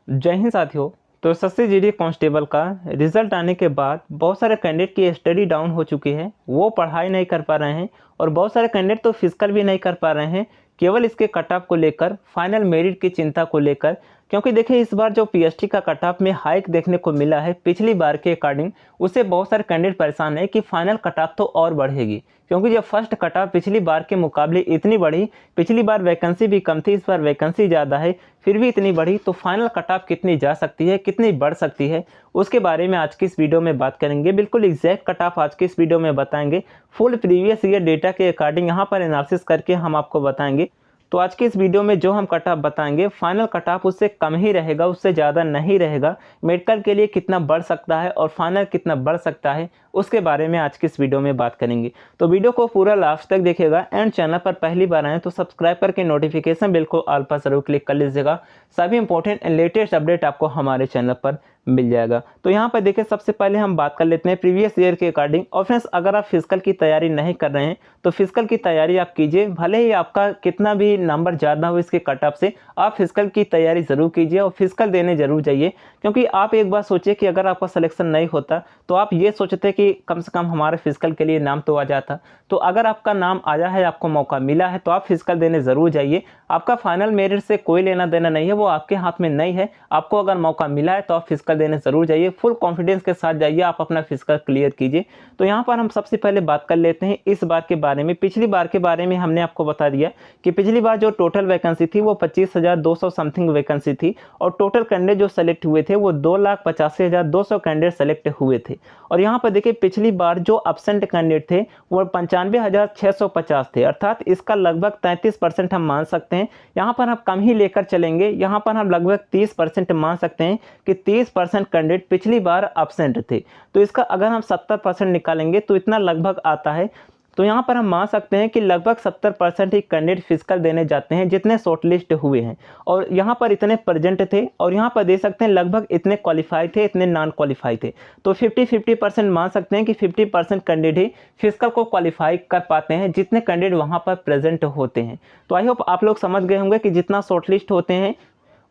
जय हिंद साथियों। तो एसएससी जीडी कांस्टेबल का रिजल्ट आने के बाद बहुत सारे कैंडिडेट की स्टडी डाउन हो चुकी है, वो पढ़ाई नहीं कर पा रहे हैं और बहुत सारे कैंडिडेट तो फिजिकल भी नहीं कर पा रहे हैं, केवल इसके कट ऑफ को लेकर, फाइनल मेरिट की चिंता को लेकर। क्योंकि देखिए इस बार जो पीएसटी का कट ऑफ में हाइक देखने को मिला है पिछली बार के अकॉर्डिंग, उससे बहुत सारे कैंडिडेट परेशान है कि फाइनल कट ऑफ तो और बढ़ेगी। क्योंकि जब फर्स्ट कट ऑफ पिछली बार के मुकाबले इतनी बढ़ी, पिछली बार वैकेंसी भी कम थी, इस बार वैकेंसी ज़्यादा है, फिर भी इतनी बढ़ी, तो फाइनल कट ऑफ कितनी जा सकती है, कितनी बढ़ सकती है, उसके बारे में आज की इस वीडियो में बात करेंगे। बिल्कुल एग्जैक्ट कट ऑफ आज की इस वीडियो में बताएंगे, फुल प्रीवियस ईयर डेटा के अकॉर्डिंग यहाँ पर एनालिसिस करके हम आपको बताएंगे। तो आज के इस वीडियो में जो हम कट ऑफ बताएंगे, फाइनल कट ऑफ उससे कम ही रहेगा, उससे ज़्यादा नहीं रहेगा। मेडिकल के लिए कितना बढ़ सकता है और फाइनल कितना बढ़ सकता है, उसके बारे में आज की इस वीडियो में बात करेंगे। तो वीडियो को पूरा लास्ट तक देखिएगा एंड चैनल पर पहली बार आए तो सब्सक्राइब करके नोटिफिकेशन बिल को ऑल पर जरूर क्लिक कर लीजिएगा। सभी इंपॉर्टेंट एंड लेटेस्ट अपडेट आपको हमारे चैनल पर मिल जाएगा। तो यहाँ पर देखिए सबसे पहले हम बात कर लेते हैं प्रीवियस ईयर के अकॉर्डिंग। और फ्रेंड्स, अगर आप फिजिकल की तैयारी नहीं कर रहे हैं तो फिजिकल की तैयारी आप कीजिए, भले ही आपका कितना भी नंबर ज़्यादा हो इसके कट ऑफ से, आप फिजिकल की तैयारी ज़रूर कीजिए और फिजिकल देने जरूर जाइए। क्योंकि आप एक बार सोचिए कि अगर आपका सिलेक्शन नहीं होता तो आप ये सोचते कि कम से कम हमारे फिजिकल के लिए नाम तो आ जाता। तो अगर आपका नाम आया है, आपको मौका मिला है, तो आप फिजिकल देने ज़रूर जाइए। आपका फाइनल मेरिट से कोई लेना देना नहीं है, वो आपके हाथ में नहीं है। आपको अगर मौका मिला है तो आप फिजिकल देने ज़रूर जाइए, फुल कॉन्फिडेंस के साथ जाइए, आप अपना फिजिकल क्लियर कीजिए। तो यहाँ पर हम सबसे पहले बात कर लेते हैं इस बार के बारे में। पिछली बार के बारे में हमने आपको बता दिया कि पिछली बार जो टोटल वैकेंसी थी वो 25,200 समथिंग वैकेंसी थी और टोटल कैंडिडेट जो सेलेक्ट हुए थे वो 2,85,200 कैंडिडेट सेलेक्ट हुए थे। और यहाँ पर देखिए पिछली बार जो एब्सेंट कैंडिडेट थे वो 95,650 थे, अर्थात इसका लगभग 33% हम मान सकते हैं। यहाँ पर हम कम ही लेकर चलेंगे, यहाँ पर हम लगभग 30% मान सकते हैं कि 30% कैंडिडेट पिछली बार एब्सेंट थे। तो इसका अगर हम 70% निकालेंगे तो इतना लगभग आता है। तो यहाँ पर हम मान सकते हैं कि लगभग 70% ही कैंडिडेट फिजिकल देने जाते हैं जितने शॉर्टलिस्ट हुए हैं। और यहाँ पर इतने प्रेजेंट थे और यहाँ पर दे सकते हैं लगभग इतने क्वालिफाई थे, इतने नॉन क्वालिफाई थे। तो 50-50% मान सकते हैं कि 50% कैंडिडेट ही फिजिकल को क्वालिफाई कर पाते हैं जितने कैंडिडेट वहाँ पर प्रेजेंट होते हैं। तो आई होप आप लोग समझ गए होंगे कि जितना शॉर्टलिस्ट होते हैं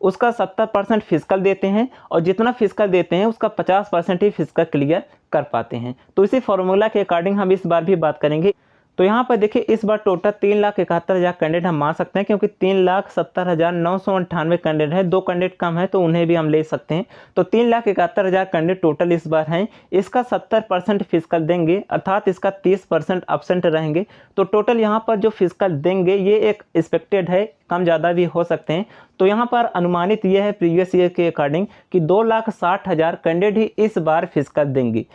उसका 70% फिजिकल देते हैं और जितना फिजिकल देते हैं उसका 50% ही फिजिकल क्लियर कर पाते हैं। तो इसी फॉर्मूला के अकॉर्डिंग हम इस बार भी बात करेंगे। तो यहाँ पर देखिए इस बार टोटल 3,71,000 कैंडिडेट हम मान सकते हैं, क्योंकि 3,70,998 कैंडिडेट है, 2 कैंडिडेट कम है तो उन्हें भी हम ले सकते हैं। तो 3,71,000 कैंडिडेट टोटल इस बार हैं। इसका 70% फिजिकल देंगे, अर्थात इसका 30% एब्सेंट रहेंगे। तो टोटल यहाँ पर जो फिजिकल देंगे ये एक एक्सपेक्टेड है, कम ज़्यादा भी हो सकते हैं। तो यहाँ पर अनुमानित ये है प्रीवियस ईयर के अकॉर्डिंग कि 2,60,000 कैंडिडेट ही इस बार फिजिकल देंगे।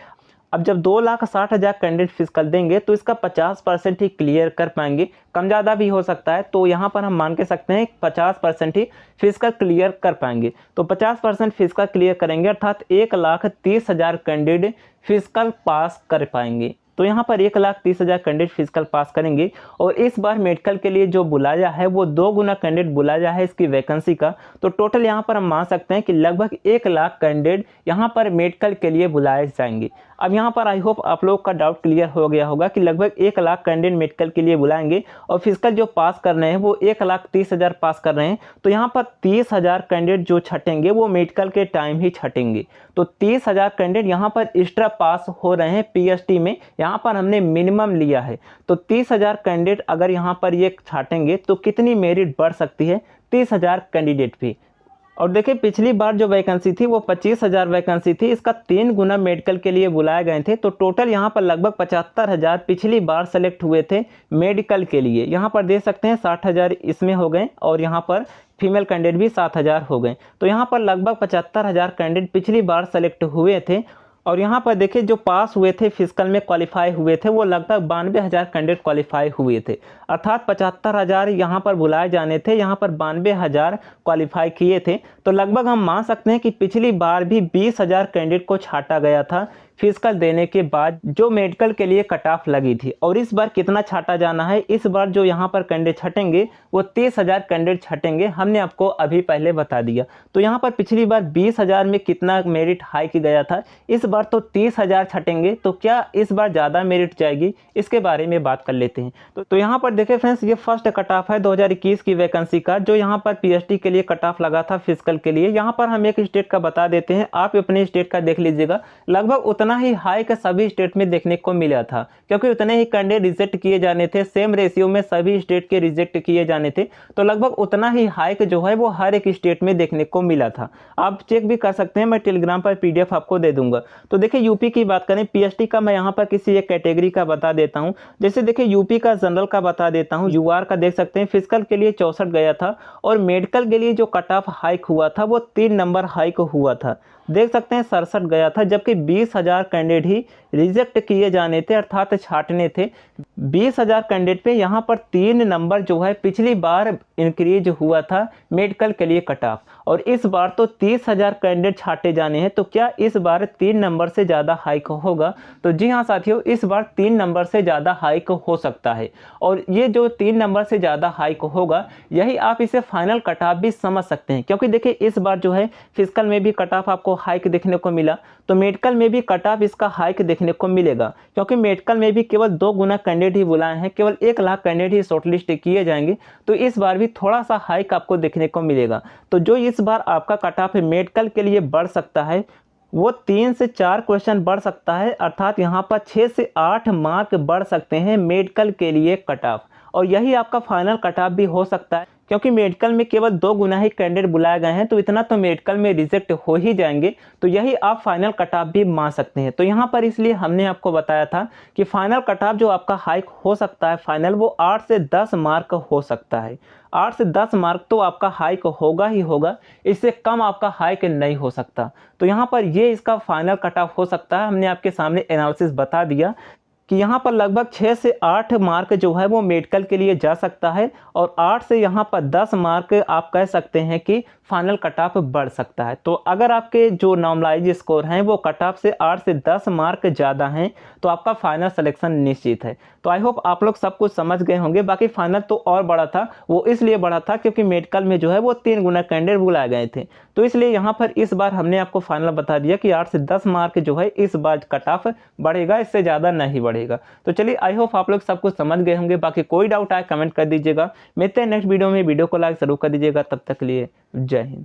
अब जब 2,60,000 कैंडिडेट फिजिकल देंगे तो इसका 50% ही क्लियर कर पाएंगे, कम ज़्यादा भी हो सकता है। तो यहाँ पर हम मान के सकते हैं 50% ही फिजिकल क्लियर कर पाएंगे। तो 50% फिजिकल क्लियर करेंगे अर्थात 1,30,000 कैंडिडेट फिजिकल पास कर पाएंगे। तो यहाँ पर 1,30,000 कैंडिडेट फिजिकल पास करेंगे। और इस बार मेडिकल के लिए जो बुलाया है वो 2 गुना कैंडिडेट बुलाया है इसकी वैकेंसी का। तो टोटल यहाँ पर हम मान सकते हैं कि लगभग 1,00,000 कैंडिडेट यहाँ पर मेडिकल के लिए बुलाए जाएंगे। अब यहाँ पर आई होप आप लोग का डाउट क्लियर हो गया होगा कि लगभग 1,00,000 कैंडिडेट मेडिकल के लिए बुलाएंगे और फिजिकल जो पास कर रहे हैं वो 1,30,000 पास कर रहे हैं। तो यहाँ पर 30,000 कैंडिडेट जो छटेंगे वो मेडिकल के टाइम ही छटेंगे। तो 30,000 कैंडिडेट यहाँ पर एक्स्ट्रा पास हो रहे हैं पीएसटी में, यहाँ पर हमने मिनिमम लिया है। तो 30,000 कैंडिडेट अगर यहाँ पर ये छाटेंगे तो कितनी मेरिट बढ़ सकती है, 30,000 कैंडिडेट भी। और देखिए पिछली बार जो वैकेंसी थी वो 25,000 वैकेंसी थी, इसका 3 गुना मेडिकल के लिए बुलाए गए थे। तो टोटल यहाँ पर लगभग 75,000 पिछली बार सेलेक्ट हुए थे मेडिकल के लिए। यहाँ पर दे सकते हैं 60,000 इसमें हो गए और यहाँ पर फीमेल कैंडिडेट भी 7,000 हो गए। तो यहाँ पर लगभग 75,000 कैंडिडेट पिछली बार सेलेक्ट हुए थे। और यहाँ पर देखिए जो पास हुए थे फिजिकल में क्वालिफाई हुए थे वो लगभग 92,000 कैंडिडेट क्वालिफाई हुए थे, अर्थात 75,000 यहाँ पर बुलाए जाने थे, यहाँ पर 92,000 क्वालिफाई किए थे। तो लगभग हम मान सकते हैं कि पिछली बार भी 20,000 कैंडिडेट को छाटा गया था फिजिकल देने के बाद जो मेडिकल के लिए कट ऑफ लगी थी। और इस बार कितना छाटा जाना है, इस बार जो यहाँ पर कैंडिडेट छटेंगे वो 30,000 कैंडिडेट छटेंगे, हमने आपको अभी पहले बता दिया। तो यहाँ पर पिछली बार 20,000 में कितना मेरिट हाइक गया था, इस बार तो 30,000 छटेंगे। तो क्या इस बार ज़्यादा मेरिट जाएगी, इसके बारे में बात कर लेते हैं। तो यहाँ पर देखिए फ्रेंड्स, ये फर्स्ट कट ऑफ है 2021 की वैकेंसी का, जो यहाँ पर पीएचडी के लिए कट ऑफ लगा था फिजिकल के लिए। यहाँ पर हम एक स्टेट का बता देते हैं, आप अपने स्टेट का देख लीजिएगा। लगभग उतना ही हाई का सभी स्टेट में देखने को मिला था, क्योंकि उतने ही कैंडिडेट रिजेक्ट किए जाने थे, सेम रेशियो में सभी स्टेट के रिजेक्ट किए जाने थे। तो लगभग उतना ही हाइक जो है वो हर एक स्टेट में देखने को मिला था। आप चेक भी कर सकते हैं, मैं टेलीग्राम पर पीडीएफ आपको दे दूंगा। तो देखिए यूपी की बात करें, पीएचडी का मैं यहाँ पर किसी एक कैटेगरी का बता देता हूँ। जैसे देखिए यूपी का जनरल का बता देता हूँ, यूआर का देख सकते हैं, फिजिकल के लिए 64 गया था और मेडिकल के लिए जो कट ऑफ हाइक हुआ था वो 3 नंबर हाइक हुआ था, देख सकते हैं 67 गया था। जबकि 20,000 कैंडिडेट ही रिजेक्ट किए जाने थे, अर्थात छाटने थे। 20,000 कैंडिडेट पे यहाँ पर 3 नंबर जो है पिछली बार इंक्रीज हुआ था मेडिकल के लिए कट ऑफ, और इस बार तो 30,000 कैंडिडेट छाटे जाने हैं। तो क्या इस बार 3 नंबर से ज़्यादा हाइक होगा? तो जी हाँ साथियों, इस बार 3 नंबर से ज़्यादा हाइक हो सकता है। और ये जो 3 नंबर से ज़्यादा हाइक होगा, यही आप इसे फाइनल कट ऑफ भी समझ सकते हैं। क्योंकि देखिए इस बार जो है फिजिकल में भी कट ऑफ आपको हाइक देखने को मिला, तो मेडिकल में भी कट ऑफ इसका हाइक देखने को मिलेगा। क्योंकि मेडिकल में भी केवल 2 गुना कैंडिडेट ही बुलाए हैं, केवल 1 लाख कैंडिडेट ही शॉर्टलिस्ट किए जाएंगे। तो इस बार भी थोड़ा सा हाइक आपको देखने को मिलेगा। तो जो इस बार आपका कट ऑफ मेडिकल के लिए बढ़ सकता है, वो 3 से 4 क्वेश्चन बढ़ सकता है, अर्थात यहाँ पर 6 से 8 मार्क बढ़ सकते हैं मेडिकल के लिए कट ऑफ। और यही आपका फाइनल कट ऑफ भी हो सकता है, क्योंकि मेडिकल में केवल 2 गुना ही कैंडिडेट बुलाए गए हैं, तो इतना तो मेडिकल में रिजेक्ट हो ही जाएंगे। तो यही आप फाइनल कट ऑफ भी मान सकते हैं। तो यहाँ पर इसलिए हमने आपको बताया था कि फाइनल कट ऑफ जो आपका हाइक हो सकता है फाइनल, वो 8 से 10 मार्क हो सकता है। 8 से 10 मार्क तो आपका हाइक होगा ही होगा, इससे कम आपका हाइक नहीं हो सकता। तो यहाँ पर ये इसका फाइनल कट ऑफ हो सकता है। हमने आपके सामने एनालिसिस बता दिया कि यहाँ पर लगभग 6 से 8 मार्क जो है वो मेडिकल के लिए जा सकता है, और 8 से यहाँ पर 10 मार्क आप कह सकते हैं कि फाइनल कट ऑफ बढ़ सकता है। तो अगर आपके जो नॉर्मलाइज स्कोर हैं वो कट ऑफ से 8 से 10 मार्क ज़्यादा हैं, तो आपका फाइनल सिलेक्शन निश्चित है। तो आई होप आप लोग सब कुछ समझ गए होंगे। बाकी फाइनल तो और बड़ा था, वो इसलिए बड़ा था क्योंकि मेडिकल में जो है वो 3 गुना कैंडिडेट बुलाए गए थे। तो इसलिए यहाँ पर इस बार हमने आपको फाइनल बता दिया कि 8 से 10 मार्क जो है इस बार कट ऑफ बढ़ेगा, इससे ज़्यादा नहीं बढ़ेगा। तो चलिए आई होप आप लोग सब कुछ समझ गए होंगे। बाकी कोई डाउट आए कमेंट कर दीजिएगा। मिलते हैं नेक्स्ट वीडियो में। वीडियो को लाइक जरूर कर दीजिएगा। तब तक के लिए जय हिंद।